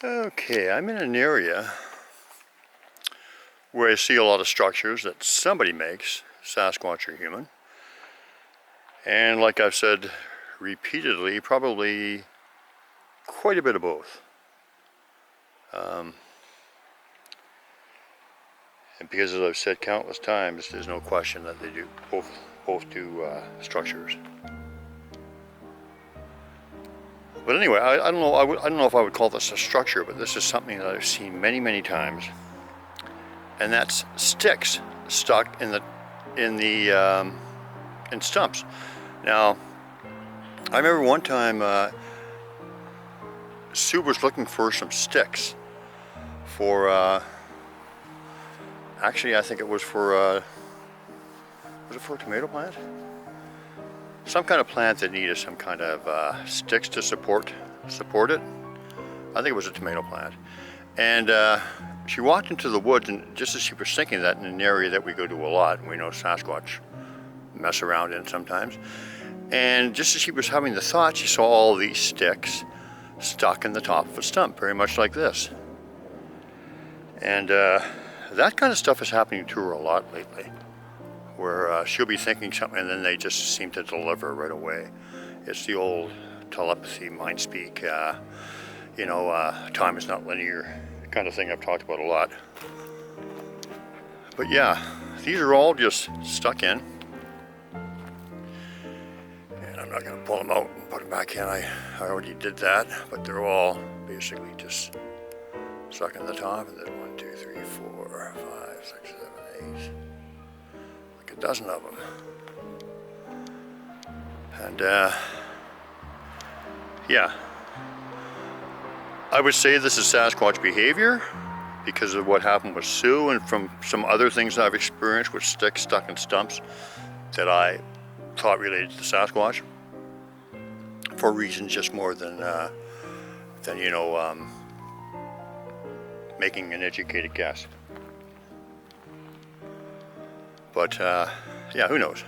Okay, I'm in an area where I see a lot of structures that somebody makes, Sasquatch or human. And like I've said repeatedly, probably quite a bit of both. And because, as I've said countless times, there's no question that they do both do structures. But anyway, I don't know. I don't know if I would call this a structure, but this is something that I've seen many, many times, and that's sticks stuck in stumps. Now, I remember one time Sue was looking for some sticks for. Actually, I think it was for. Was it for a tomato plant? Some kind of plant that needed some kind of sticks to support it. I think it was a tomato plant. And she walked into the woods, and just as she was thinking that, in an area that we go to a lot, and we know Sasquatch mess around in sometimes, and just as she was having the thought, she saw all these sticks stuck in the top of a stump, very much like this. And that kind of stuff is happening to her a lot lately, where she'll be thinking something and then they just seem to deliver right away. It's the old telepathy, mind speak, time is not linear kind of thing I've talked about a lot. But yeah, these are all just stuck in. And I'm not going to pull them out and put them back in. I already did that, but they're all basically just stuck in the top. And then 1, 2, 3, 4, 5, 6, 7, 8. A dozen of them. And yeah, I would say this is Sasquatch behavior because of what happened with Sue, and from some other things I've experienced with sticks stuck in stumps that I thought related to Sasquatch, for reasons just more than making an educated guess. But yeah, who knows?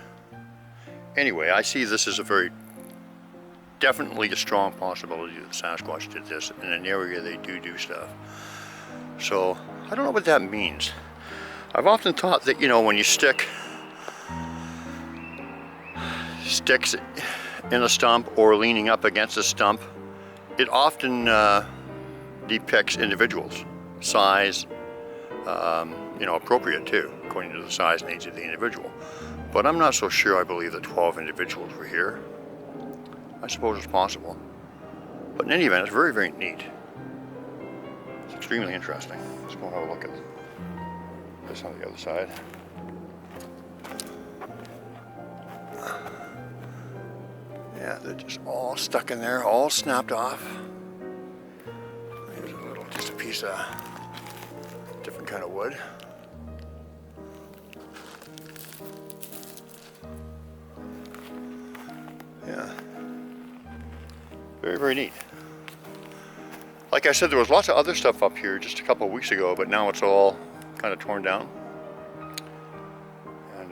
Anyway, I see this as definitely a strong possibility that Sasquatch did this in an area they do stuff. So I don't know what that means. I've often thought that, when you stick sticks in a stump or leaning up against a stump, it often depicts individuals, size, appropriate too, according to the size and age of the individual. But I'm not so sure I believe that 12 individuals were here. I suppose it's possible. But in any event, it's very, very neat. It's extremely interesting. Let's go have a look at this on the other side. Yeah, they're just all stuck in there, all snapped off. Here's just a piece of different kind of wood. Yeah, very, very neat. Like I said, there was lots of other stuff up here just a couple of weeks ago, but now it's all kind of torn down. And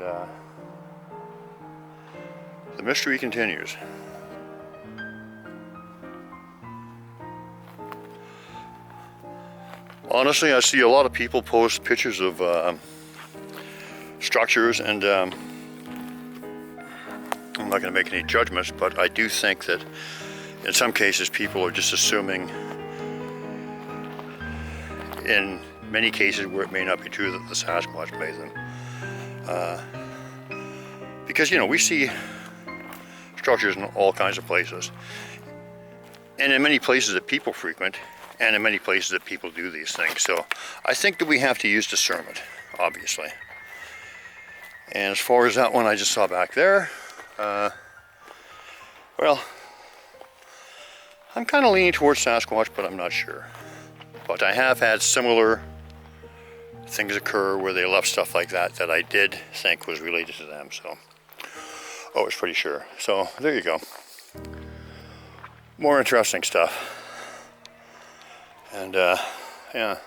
the mystery continues. Honestly, I see a lot of people post pictures of structures, and I'm not going to make any judgments, but I do think that in some cases people are just assuming, in many cases where it may not be true, that the Sasquatch made them. Because, we see structures in all kinds of places, and in many places that people frequent, and in many places that people do these things. So I think that we have to use discernment, obviously. And as far as that one I just saw back there, well, I'm kind of leaning towards Sasquatch, but I'm not sure. But I have had similar things occur where they left stuff like that I did think was related to them. So I was pretty sure. So there you go. More interesting stuff. And yeah.